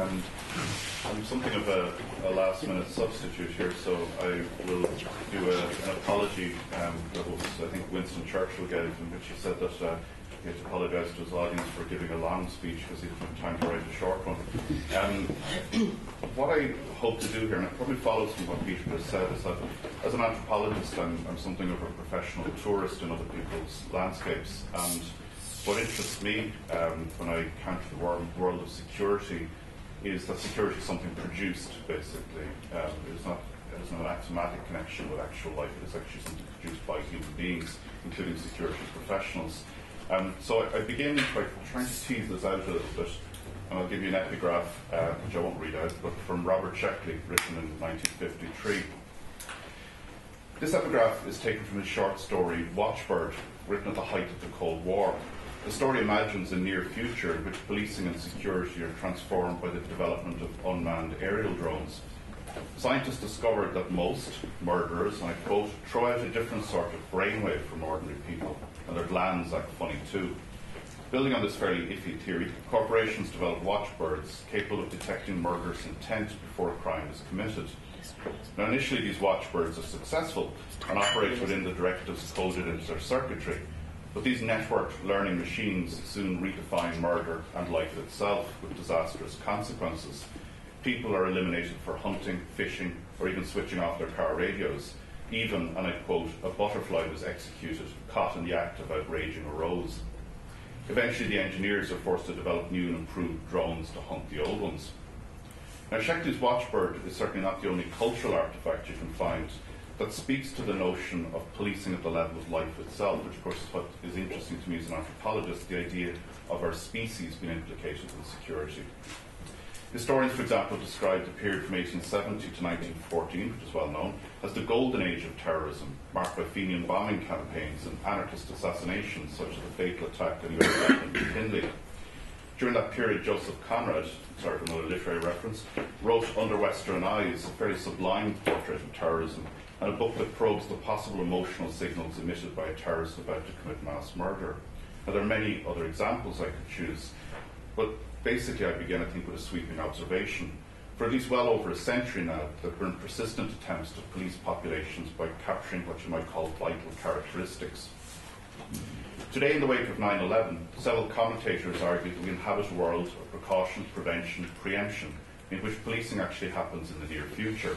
and I'm something of a last-minute substitute here, so I will do an apology that was, I think, Winston Churchill gave, in which he said that he had to apologise to his audience for giving a long speech because he didn't have time to write a short one. What I hope to do here, and it probably follows from what Peter has said, is that as an anthropologist, I'm something of a professional tourist in other people's landscapes, and what interests me when I encounter the world of security is that security is something produced, basically. It is not an axiomatic connection with actual life. It is actually something produced by human beings, including security professionals. So I begin by trying to tease this out a little bit, and I'll give you an epigraph, which I won't read out, but from Robert Sheckley, written in 1953. This epigraph is taken from his short story, Watchbird, written at the height of the Cold War. The story imagines a near future in which policing and security are transformed by the development of unmanned aerial drones. Scientists discovered that most murderers, and I quote, throw out a different sort of brainwave from ordinary people, and their glands act funny too. Building on this fairly iffy theory, corporations develop watchbirds capable of detecting murderous intent before a crime is committed. Now, initially, these watchbirds are successful and operate within the directives coded into their circuitry. But these networked learning machines soon redefine murder and life itself with disastrous consequences. People are eliminated for hunting, fishing, or even switching off their car radios. Even, and I quote, a butterfly was executed, caught in the act of outraging a rose. Eventually, the engineers are forced to develop new and improved drones to hunt the old ones. Now, Sheckley's watchbird is certainly not the only cultural artefact you can find that speaks to the notion of policing at the level of life itself, which of course is what is interesting to me as an anthropologist, the idea of our species being implicated in security. Historians, for example, described the period from 1870 to 1914, which is well known, as the golden age of terrorism, marked by Fenian bombing campaigns and anarchist assassinations, such as the fatal attack on US weapon in Hindley. During that period, Joseph Conrad, sorry for another literary reference, wrote Under Western Eyes, a fairly sublime portrait of terrorism, and a book that probes the possible emotional signals emitted by a terrorist about to commit mass murder. Now, there are many other examples I could choose, but basically I begin, I think, with a sweeping observation. For at least well over a century now, there have been persistent attempts to police populations by capturing what you might call vital characteristics. Today, in the wake of 9/11, several commentators argue that we inhabit a world of precaution, prevention, preemption, in which policing actually happens in the near future.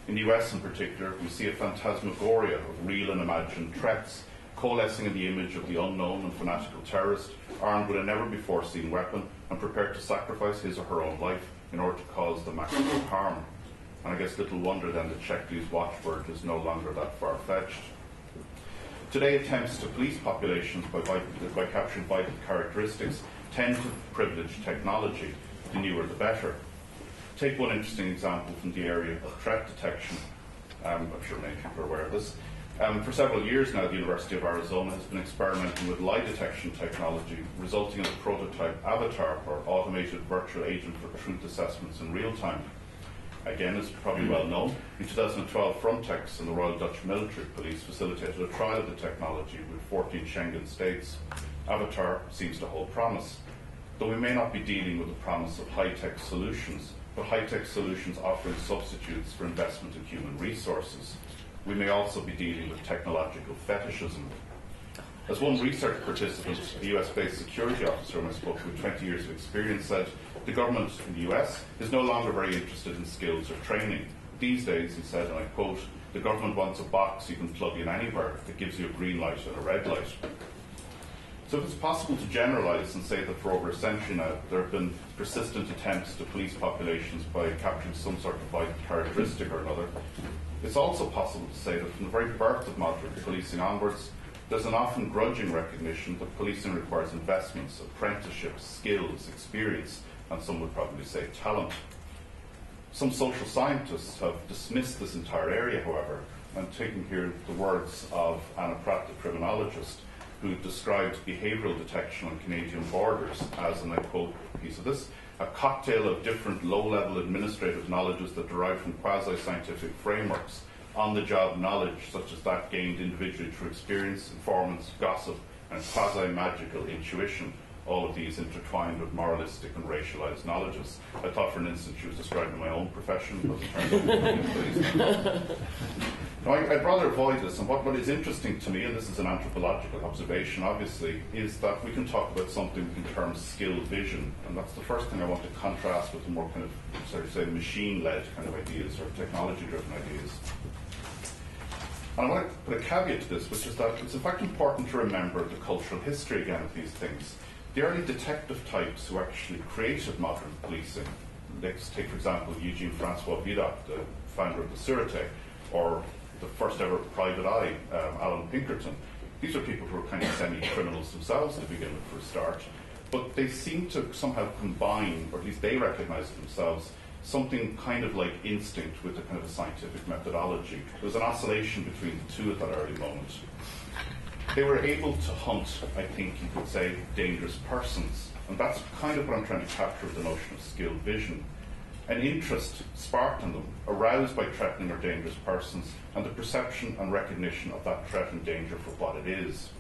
In the US in particular, we see a phantasmagoria of real and imagined threats, coalescing in the image of the unknown and fanatical terrorist, armed with a never-before-seen weapon and prepared to sacrifice his or her own life in order to cause the maximum harm. And I guess little wonder then that Sheckley's watchbird is no longer that far-fetched. Today, attempts to police populations by capturing vital characteristics tend to privilege technology, the newer the better. Take one interesting example from the area of threat detection. I'm sure many people are aware of this. For several years now, the University of Arizona has been experimenting with lie detection technology, resulting in a prototype avatar, or automated virtual agent for truth assessments in real time. Again, as probably well known, in 2012, Frontex and the Royal Dutch Military Police facilitated a trial of the technology with 14 Schengen states. Avatar seems to hold promise, though we may not be dealing with the promise of high-tech solutions, but high-tech solutions offering substitutes for investment in human resources. We may also be dealing with technological fetishism. As one research participant, a US-based security officer whom I spoke to with 20 years of experience, said, the government in the US is no longer very interested in skills or training. These days, he said, and I quote, the government wants a box you can plug in anywhere that gives you a green light and a red light. So if it's possible to generalise and say that for over a century now there have been persistent attempts to police populations by capturing some sort of vital characteristic or another, it's also possible to say that from the very birth of modern policing onwards, there's an often grudging recognition that policing requires investments, apprenticeships, skills, experience, and some would probably say talent. Some social scientists have dismissed this entire area, however. I'm taking here the words of Anna Pratt, the criminologist, who described behavioural detection on Canadian borders as, and I quote a piece of this, a cocktail of different low-level administrative knowledges that derive from quasi-scientific frameworks, on-the-job knowledge such as that gained individually through experience, informants, gossip, and quasi-magical intuition, all of these intertwined with moralistic and racialized knowledges. I thought for an instant she was describing my own profession, but it turns out no, I'd rather avoid this, and what is interesting to me, and this is an anthropological observation obviously, is that we can talk about something in terms of skill vision, and that's the first thing I want to contrast with the more kind of, sorry to say, machine-led kind of ideas or technology-driven ideas. And I want to put a caveat to this, which is that it's in fact important to remember the cultural history again of these things. The early detective types who actually created modern policing, let's take for example Eugene Francois Vidocq, the founder of the Sûreté, or the first ever private eye, Alan Pinkerton. These are people who are kind of semi-criminals themselves to begin with for a start, but they seem to somehow combine, or at least they recognize it themselves, something kind of like instinct with a kind of a scientific methodology. There was an oscillation between the two at that early moment. They were able to hunt, I think you could say, dangerous persons, and that's kind of what I'm trying to capture with the notion of skilled vision. An interest sparked in them, aroused by threatening or dangerous persons, and the perception and recognition of that threat and danger for what it is.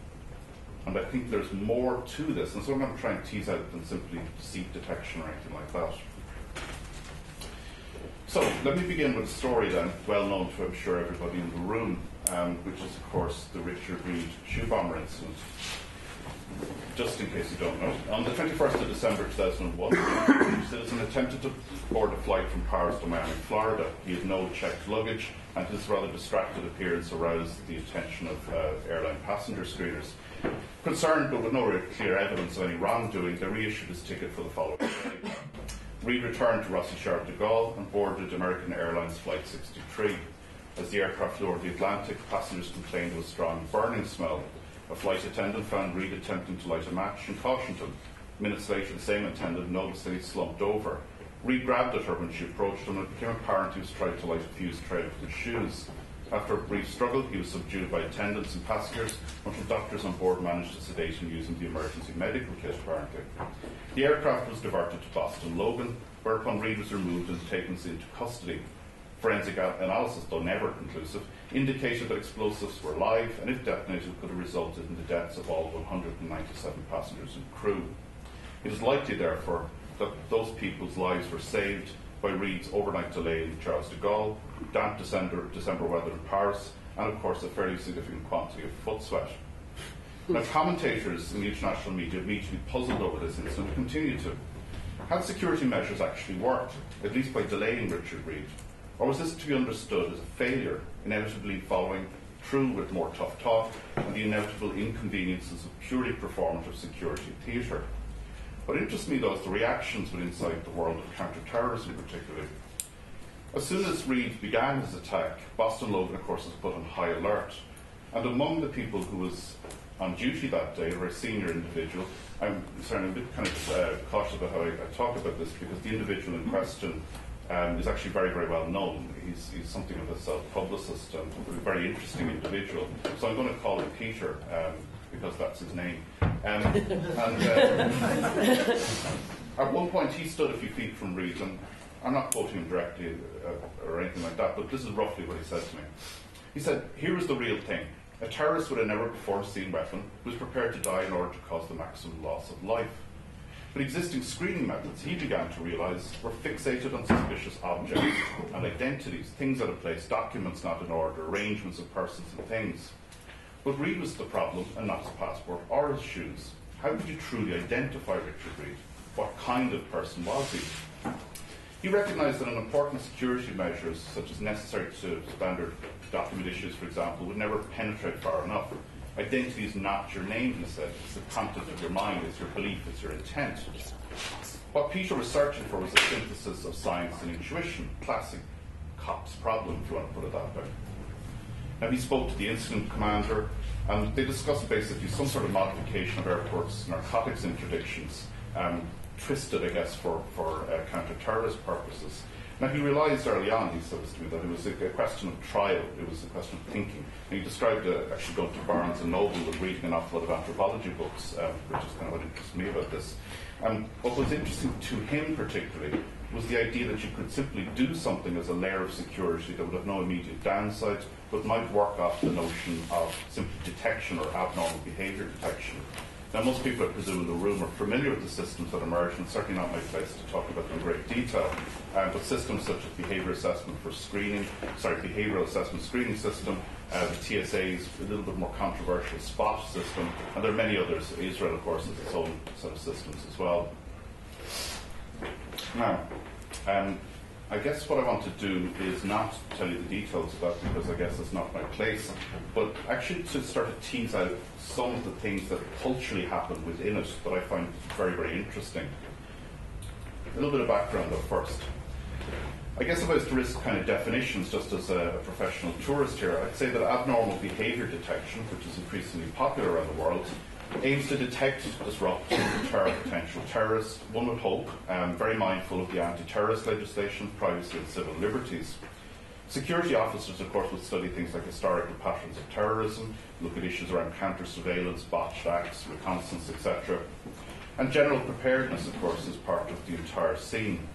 And I think there's more to this, and so I'm going to try and tease out than simply deceit detection or anything like that. So let me begin with a story then, well known to I'm sure everybody in the room, which is of course the Richard Reid shoe bomber incident. Just in case you don't know, on the 21st of December 2001, a citizen attempted to board a flight from Paris to Miami, Florida. He had no checked luggage, and his rather distracted appearance aroused the attention of airline passenger screeners. Concerned, but with no real clear evidence of any wrongdoing, they reissued his ticket for the following day. Reid returned to Roissy-Charles de Gaulle and boarded American Airlines Flight 63. As the aircraft flew over the Atlantic, passengers complained of a strong burning smell. A flight attendant found Reid attempting to light a match and cautioned him. Minutes later, the same attendant noticed that he slumped over. Reid grabbed at her when she approached him, and it became apparent he was trying to light a fuse trail with his shoes. After a brief struggle, he was subdued by attendants and passengers until doctors on board managed to sedate him using the emergency medical kit, apparently. The aircraft was diverted to Boston Logan, whereupon Reid was removed and taken into custody. Forensic analysis, though never conclusive, indicated that explosives were live and, if detonated, could have resulted in the deaths of all 197 passengers and crew. It is likely, therefore, that those people's lives were saved by Reid's overnight delay in Charles de Gaulle, damp December weather in Paris, and, of course, a fairly significant quantity of foot sweat. Now, commentators in the international media immediately puzzled over this incident and continue to. Had security measures actually worked, at least by delaying Richard Reid? Or was this to be understood as a failure, inevitably following through with more tough talk and the inevitable inconveniences of purely performative security theatre? What interests me, though, is the reactions within inside the world of counter-terrorism particularly. As soon as Reid began his attack, Boston Logan, of course, was put on high alert. And among the people who was on duty that day, a very senior individual, I'm a bit kind of cautious about how I talk about this, because the individual in question is actually very, very well known. He's something of a self-publicist and a very interesting individual. So I'm going to call him Peter, because that's his name. At one point he stood a few feet from Reid, and I'm not quoting him directly or anything like that, but this is roughly what he said to me. He said, "Here is the real thing. A terrorist with a never-before-seen weapon was prepared to die in order to cause the maximum loss of life. But existing screening methods, he began to realise, were fixated on suspicious objects and identities, things out of place, documents not in order, arrangements of persons and things. But Reid was the problem, and not his passport or his shoes. How could you truly identify Richard Reid? What kind of person was he?" He recognised that an important security measures, such as necessary to standard document issues, for example, would never penetrate far enough. Identity is not your name, he said. It's the content of your mind, it's your belief, it's your intent. What Peter was searching for was a synthesis of science and intuition, classic cop's problem, if you want to put it that way. Now, he spoke to the incident commander, and they discussed basically some sort of modification of airports' narcotics interdictions, twisted, I guess, for counter-terrorist purposes. Now, he realised early on, he said to me, that it was a question of trial, it was a question of thinking. And he described actually going to Barnes and Noble and reading an awful lot of anthropology books, which is kind of what interests me about this. What was interesting to him particularly was the idea that you could simply do something as a layer of security that would have no immediate downside, but might work off the notion of simple detection or abnormal behaviour detection. Now, most people, I presume, in the room are familiar with the systems that emerge, and it's certainly not my place to talk about them in great detail. But systems such as behavioral assessment screening system, the TSA's a little bit more controversial SPOT system, and there are many others. Israel, of course, has its own set of systems as well. Now, I guess what I want to do is not tell you the details of that, because I guess it's not my place, but actually to start to tease out some of the things that culturally happen within it that I find very, very interesting. A little bit of background though first. I guess if I was to risk kind of definitions just as a professional tourist here, I'd say that abnormal behaviour detection, which is increasingly popular around the world, aims to detect, disrupt, and deter potential terrorists, one would hope, very mindful of the anti-terrorist legislation, privacy and civil liberties. Security officers, of course, would study things like historical patterns of terrorism, look at issues around counter-surveillance, botched acts, reconnaissance, etc. And general preparedness, of course, is part of the entire scene.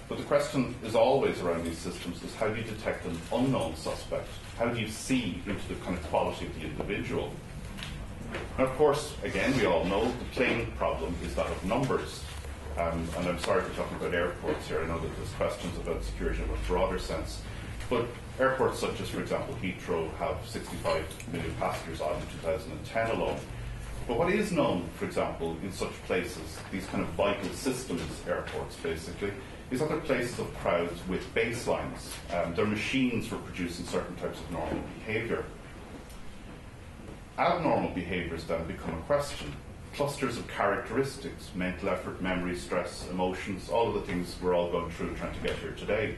But the question is always around these systems is how do you detect an unknown suspect? How do you see into the kind of quality of the individual? And of course, again, we all know the plain problem is that of numbers. And I'm sorry for talking about airports here. I know that there's questions about security in a broader sense. But airports such as, for example, Heathrow have 65 million passengers on in 2010 alone. But what is known, for example, in such places, these kind of vital systems airports basically, is that they're places of crowds with baselines. They're machines for producing certain types of normal behaviour. Abnormal behaviours then become a question. Clusters of characteristics, mental effort, memory, stress, emotions, all of the things we're all going through trying to get here today.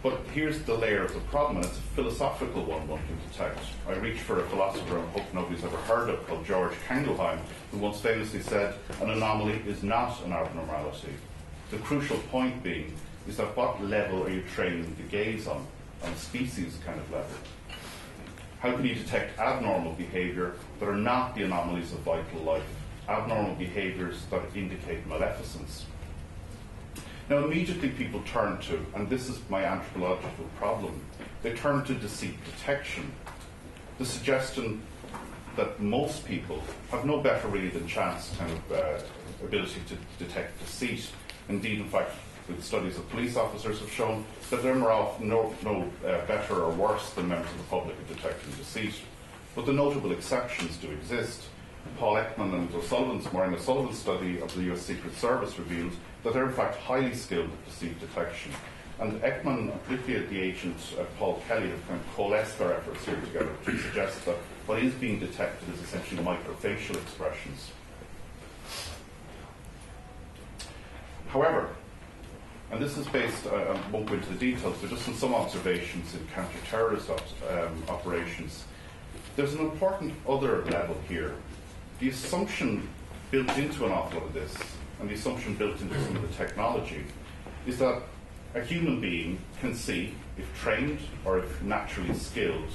But here's the layer of the problem, and it's a philosophical one can detect. I reach for a philosopher I hope nobody's ever heard of, called George Kangelheim, who once famously said, an anomaly is not an abnormality. The crucial point being is that what level are you training the gaze on a species kind of level? How can you detect abnormal behaviour that are not the anomalies of vital life, abnormal behaviours that indicate maleficence? Now, immediately people turn to, and this is my anthropological problem, they turn to deceit detection. The suggestion that most people have no better really than chance kind of ability to detect deceit. Indeed, in fact, the studies of police officers have shown that they're no better or worse than members of the public at detecting deceit. But the notable exceptions do exist. Paul Ekman and O'Sullivan's study of the US Secret Service revealed that they're in fact highly skilled at deceit detection. And Ekman, particularly the agent Paul Kelly, have kind of coalesced their efforts here together to suggest that what is being detected is essentially microfacial expressions. However, and this is based, I won't go into the details, but just on some observations in counter-terrorist operations, there's an important other level here. The assumption built into an awful lot of this, and the assumption built into some of the technology, is that a human being can see, if trained or if naturally skilled,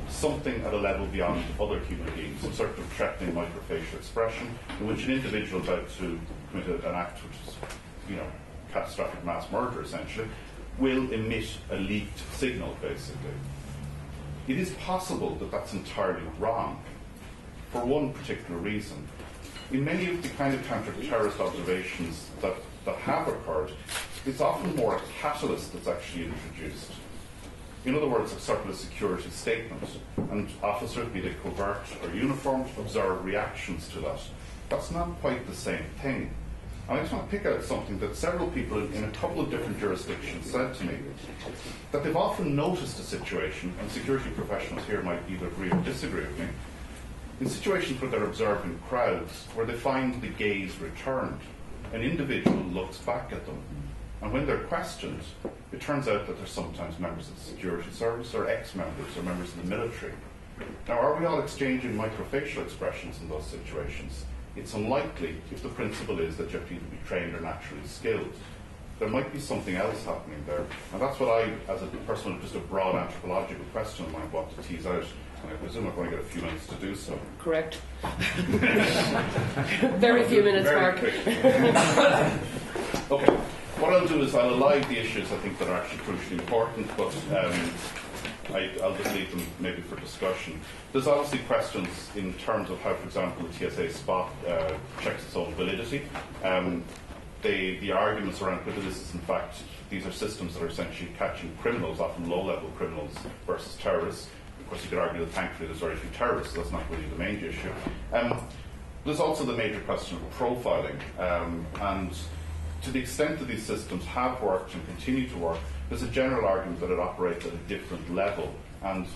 something at a level beyond other human beings, some sort of threatening microfacial expression, in which an individual about to commit an act which is, catastrophic mass murder, essentially, will emit a leaked signal, basically. It is possible that that's entirely wrong, for one particular reason. In many of the kind of counter-terrorist observations that have occurred, it's often more a catalyst that's actually introduced. In other words, a surplus security statement, and officers, be they covert or uniformed, observe reactions to that. That's not quite the same thing. I just want to pick out something that several people in a couple of different jurisdictions said to me, that they've often noticed a situation, and security professionals here might either agree or disagree with me, in situations where they're observing crowds, where they find the gaze returned, an individual looks back at them, and when they're questioned, it turns out that they're sometimes members of the security service, or ex-members, or members of the military. Now, are we all exchanging microfacial expressions in those situations? It's unlikely if the principle is that you have to either be trained or naturally skilled. There might be something else happening there. And that's what I, as a person with just a broad anthropological question, might want to tease out. And I presume I'm going to get a few minutes to do so. Correct. Very few minutes, Mark. Okay. What I'll do is I'll elide the issues I think that are actually crucially important, but I'll just leave them maybe for discussion. There's obviously questions in terms of how, for example, the TSA Spot checks its own validity. The arguments around whether this is, in fact, these are systems that are essentially catching criminals, often low-level criminals, versus terrorists. Of course, you could argue that thankfully there's very few terrorists, so that's not really the main issue. There's also the major question of profiling, and to the extent that these systems have worked and continue to work, there's a general argument that it operates at a different level, and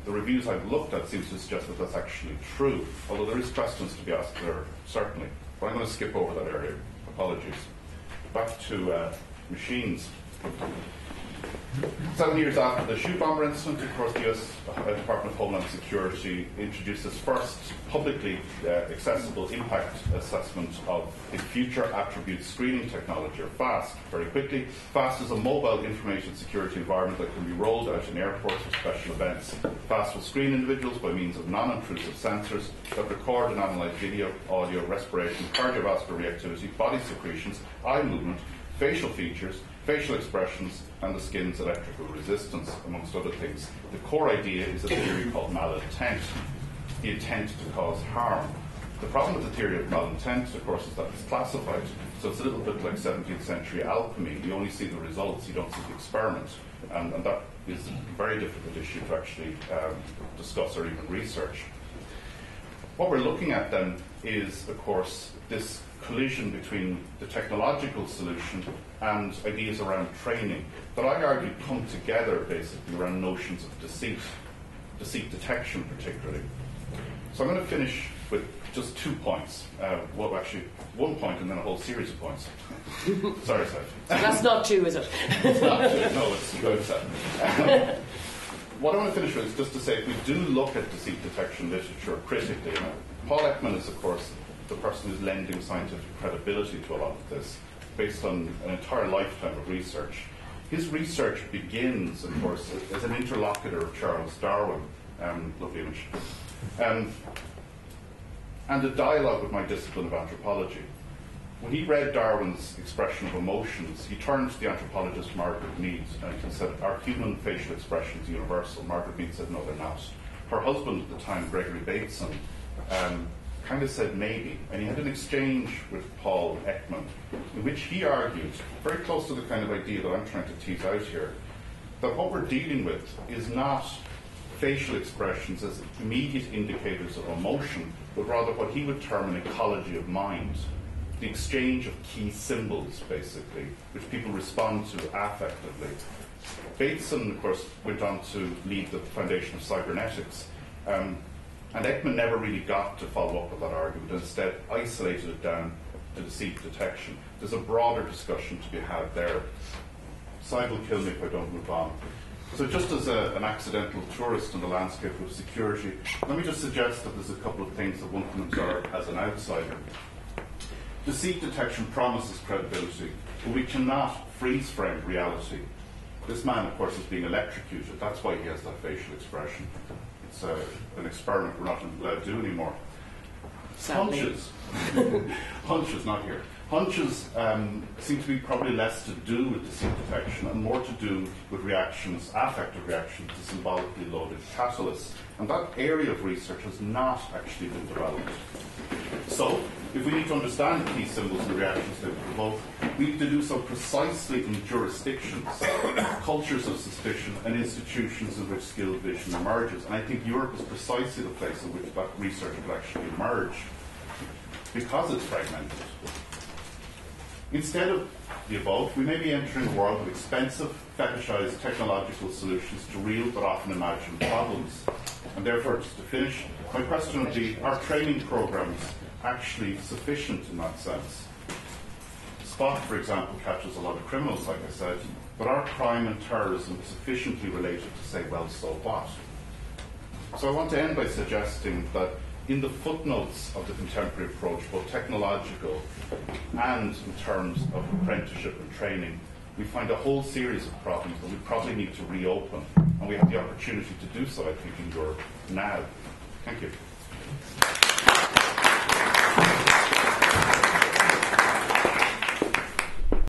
the reviews I've looked at seem to suggest that that's actually true, although there is questions to be asked there, certainly. But I'm going to skip over that area. Apologies. Back to machines. 7 years after the shoe bomber incident, of course, the US Department of Homeland Security introduced its first publicly accessible impact assessment of the Future Attribute Screening Technology, or FAST, very quickly. FAST is a mobile information security environment that can be rolled out in airports for special events. FAST will screen individuals by means of non-intrusive sensors that record and analyze video, audio, respiration, cardiovascular reactivity, body secretions, eye movement, facial features, facial expressions, and the skin's electrical resistance, amongst other things. The core idea is a theory called malintent, the intent to cause harm. The problem with the theory of malintent, of course, is that it's classified. So it's a little bit like 17th century alchemy. You only see the results, you don't see the experiment. And that is a very difficult issue to actually discuss or even research. What we're looking at then is, of course, this collision between the technological solution and ideas around training that I argue come together basically around notions of deceit detection particularly. So I'm going to finish with just 2 points. Well, actually, 1 point and then a whole series of points. Sorry, Seth. That's not 2, is it? It's not 2. No, it's good, Seth. What I want to finish with is just to say, if we do look at deceit detection literature critically, Paul Ekman is, of course, the person who's lending scientific credibility to a lot of this, based on an entire lifetime of research. His research begins, of course, as an interlocutor of Charles Darwin, lovely image, and a dialogue with my discipline of anthropology. When he read Darwin's expression of emotions, he turned to the anthropologist Margaret Mead and he said, "Are human facial expressions universal?" Margaret Mead said, "No, they're not." Her husband at the time, Gregory Bateson, kind of said maybe, and he had an exchange with Paul Ekman in which he argued, very close to the kind of idea that I'm trying to tease out here, that what we're dealing with is not facial expressions as immediate indicators of emotion, but rather what he would term an ecology of mind, the exchange of key symbols, basically, which people respond to affectively. Bateson, of course, went on to lead the foundation of cybernetics, and Ekman never really got to follow up with that argument, instead isolated it down to deceit detection. There's a broader discussion to be had there. Cy will kill me if I don't move on. So just as an accidental tourist in the landscape of security, let me just suggest that there's a couple of things that one can observe as an outsider. Deceit detection promises credibility, but we cannot freeze-frame reality. This man, of course, is being electrocuted. That's why he has that facial expression. It's an experiment we're not allowed to do anymore. Sadly. Hunches. Hunches, not here. Hunches seem to be probably less to do with deceit detection and more to do with reactions, affective reactions to symbolically loaded catalysts. And that area of research has not actually been developed. So, if we need to understand the key symbols and the reactions they provoke, we need to do so precisely in jurisdictions, cultures of suspicion, and institutions in which skilled vision emerges. And I think Europe is precisely the place in which that research will actually emerge, because it's fragmented. Instead of the above, we may be entering a world of expensive, fetishized technological solutions to real but often imagined problems. And therefore, just to finish, my question would be, are training programs actually sufficient in that sense? Spot, for example, catches a lot of criminals, like I said, but are crime and terrorism sufficiently related to say, well, so what? So I want to end by suggesting that in the footnotes of the contemporary approach, both technological and in terms of apprenticeship and training, we find a whole series of problems that we probably need to reopen, and we have the opportunity to do so, I think, in Europe now. Thank you.